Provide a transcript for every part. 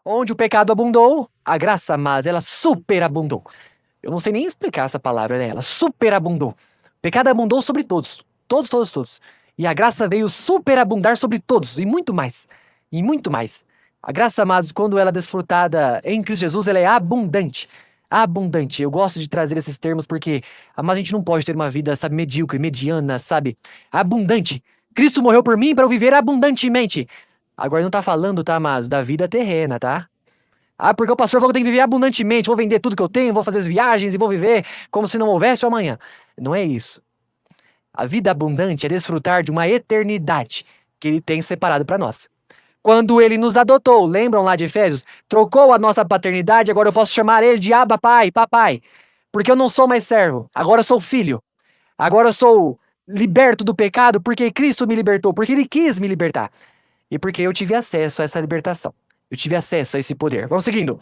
Onde o pecado abundou, a graça, mas ela superabundou. Eu não sei nem explicar essa palavra, né? Ela superabundou. O pecado abundou sobre todos. Todos, todos, todos. E a graça veio superabundar sobre todos. E muito mais. E muito mais. A graça, mas quando ela é desfrutada em Cristo Jesus, ela é abundante. Abundante. Eu gosto de trazer esses termos porque mas a gente não pode ter uma vida, sabe, medíocre, mediana, sabe? Abundante. Cristo morreu por mim para eu viver abundantemente. Agora não tá falando, tá, mas da vida terrena, tá? Porque o pastor falou que eu tenho que viver abundantemente, vou vender tudo que eu tenho, vou fazer as viagens e vou viver como se não houvesse o amanhã. Não é isso. A vida abundante é desfrutar de uma eternidade que ele tem separado para nós. Quando ele nos adotou, lembram lá de Efésios? Trocou a nossa paternidade, agora eu posso chamar ele de Abba Pai, Papai. Porque eu não sou mais servo, agora eu sou filho. Agora eu sou liberto do pecado porque Cristo me libertou, porque ele quis me libertar. E porque eu tive acesso a essa libertação. Eu tive acesso a esse poder. Vamos seguindo.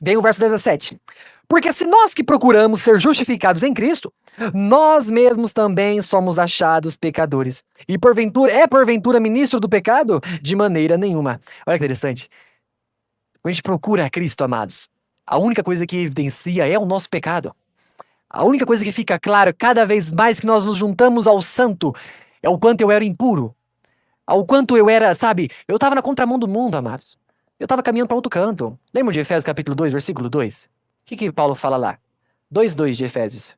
Vem o verso 17. Porque se nós que procuramos ser justificados em Cristo, nós mesmos também somos achados pecadores. E porventura ministro do pecado? De maneira nenhuma. Olha que interessante. Quando a gente procura Cristo, amados, a única coisa que evidencia é o nosso pecado. A única coisa que fica claro cada vez mais que nós nos juntamos ao santo é o quanto eu era impuro. Ao quanto eu era, sabe, eu tava na contramão do mundo, amados. Eu tava caminhando para outro canto. Lembra de Efésios capítulo 2, versículo 2? O que Paulo fala lá? 2:2 de Efésios.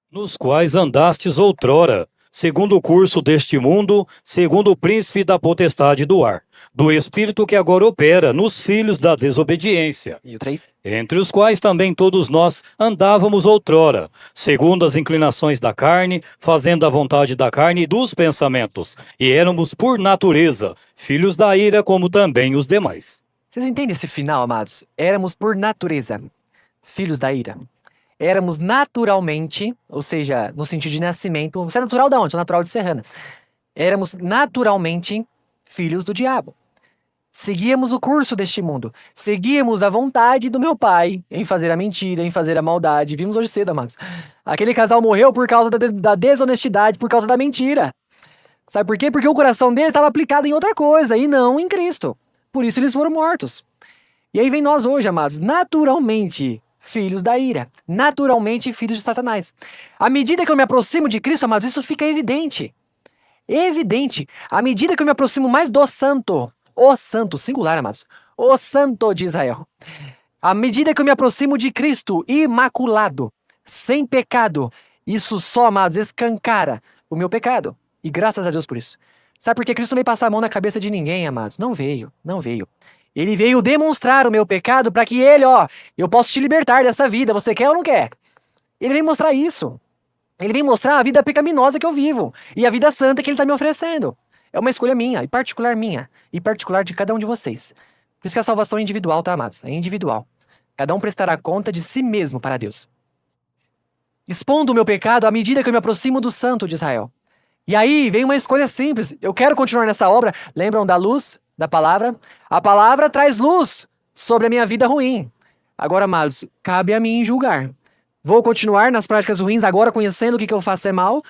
Nos quais andastes outrora, segundo o curso deste mundo, segundo o príncipe da potestade do ar, do espírito que agora opera nos filhos da desobediência. E o 3? Entre os quais também todos nós andávamos outrora, segundo as inclinações da carne, fazendo a vontade da carne e dos pensamentos, e éramos por natureza filhos da ira como também os demais. Vocês entendem esse final, amados? Éramos por natureza filhos da ira. Éramos naturalmente, ou seja, no sentido de nascimento. Você é natural de onde? Sou natural de Serrana. Éramos naturalmente filhos do diabo. Seguíamos o curso deste mundo. Seguíamos a vontade do meu pai em fazer a mentira, em fazer a maldade. Vimos hoje cedo, amados. Aquele casal morreu por causa da desonestidade, por causa da mentira. Sabe por quê? Porque o coração deles estava aplicado em outra coisa e não em Cristo. Por isso eles foram mortos. E aí vem nós hoje, amados, naturalmente filhos da ira. Naturalmente filhos de Satanás. À medida que eu me aproximo de Cristo, amados, isso fica evidente. Evidente. À medida que eu me aproximo mais do santo, o santo, singular, amados, o santo de Israel. À medida que eu me aproximo de Cristo, imaculado, sem pecado, isso só, amados, escancara o meu pecado. E graças a Deus por isso. Sabe por que Cristo não veio passar a mão na cabeça de ninguém, amados? Não veio, não veio. Ele veio demonstrar o meu pecado para que ele, eu posso te libertar dessa vida, você quer ou não quer? Ele veio mostrar isso. Ele vem mostrar a vida pecaminosa que eu vivo e a vida santa que ele está me oferecendo. É uma escolha minha, e particular de cada um de vocês. Por isso que a salvação é individual, tá, amados? É individual. Cada um prestará conta de si mesmo para Deus. Expondo o meu pecado à medida que eu me aproximo do santo de Israel. E aí vem uma escolha simples. Eu quero continuar nessa obra. Lembram da luz, da palavra? A palavra traz luz sobre a minha vida ruim. Agora, amados, cabe a mim julgar. Vou continuar nas práticas ruins agora, conhecendo o que eu faço é mal?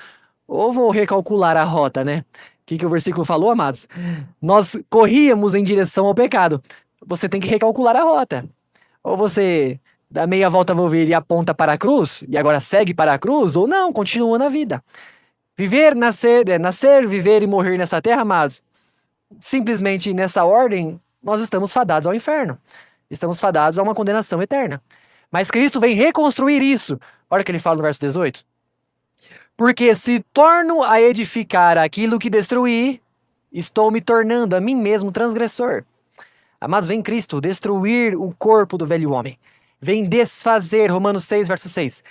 Ou vou recalcular a rota, né? O que o versículo falou, amados? Nós corríamos em direção ao pecado. Você tem que recalcular a rota. Ou você dá meia volta e aponta para a cruz, e agora segue para a cruz, ou não, continua na vida. Viver, nascer, viver e morrer nessa terra, amados, simplesmente nessa ordem, nós estamos fadados ao inferno. Estamos fadados a uma condenação eterna. Mas Cristo vem reconstruir isso. Olha o que ele fala no verso 18. Porque se torno a edificar aquilo que destruí, estou me tornando a mim mesmo transgressor. Amados, vem Cristo destruir o corpo do velho homem. Vem desfazer, Romanos 6, verso 6.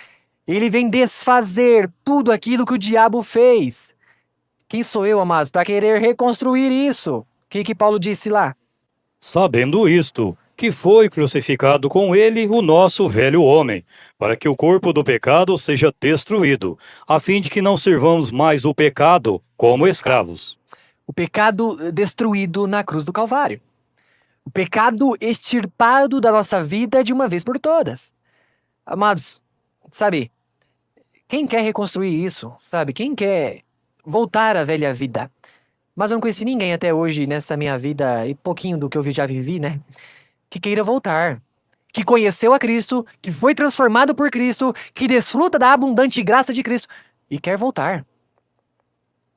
Ele vem desfazer tudo aquilo que o diabo fez. Quem sou eu, amados, para querer reconstruir isso? O que Paulo disse lá? Sabendo isto, que foi crucificado com ele o nosso velho homem, para que o corpo do pecado seja destruído, a fim de que não sirvamos mais o pecado como escravos. O pecado destruído na cruz do Calvário. O pecado extirpado da nossa vida de uma vez por todas. Amados, sabe, quem quer reconstruir isso, sabe? Quem quer voltar à velha vida? Mas eu não conheci ninguém até hoje nessa minha vida, e pouquinho do que eu já vivi, né? Que queira voltar. Que conheceu a Cristo, que foi transformado por Cristo, que desfruta da abundante graça de Cristo e quer voltar.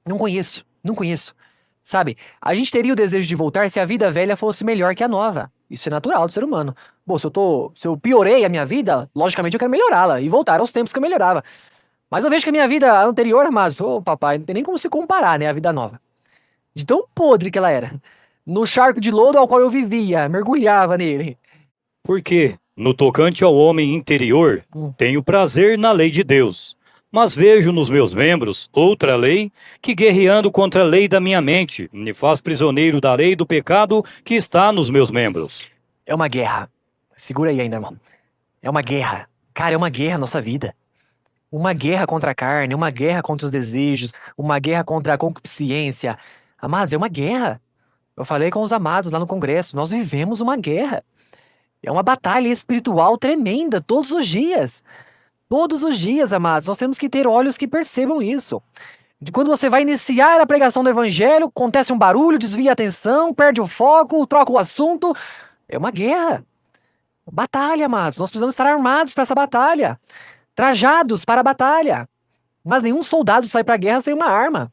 Não conheço, não conheço. Sabe, a gente teria o desejo de voltar se a vida velha fosse melhor que a nova. Isso é natural do ser humano. Bom, se eu piorei a minha vida, logicamente eu quero melhorá-la e voltar aos tempos que eu melhorava. Mas eu vejo que a minha vida anterior, mas, ô papai, não tem nem como se comparar, né, a vida nova. De tão podre que ela era. No charco de lodo ao qual eu vivia, mergulhava nele. Porque, no tocante ao homem interior, tenho prazer na lei de Deus. Mas vejo nos meus membros outra lei que, guerreando contra a lei da minha mente, me faz prisioneiro da lei do pecado que está nos meus membros. É uma guerra. Segura aí ainda, irmão. É uma guerra. Cara, é uma guerra a nossa vida. Uma guerra contra a carne, uma guerra contra os desejos, uma guerra contra a concupiscência. Amados, é uma guerra. Eu falei com os amados lá no congresso, nós vivemos uma guerra. É uma batalha espiritual tremenda todos os dias. Todos os dias, amados, nós temos que ter olhos que percebam isso. De quando você vai iniciar a pregação do evangelho, acontece um barulho, desvia a atenção, perde o foco, troca o assunto. É uma guerra. Batalha, amados. Nós precisamos estar armados para essa batalha. Trajados para a batalha. Mas nenhum soldado sai para a guerra sem uma arma.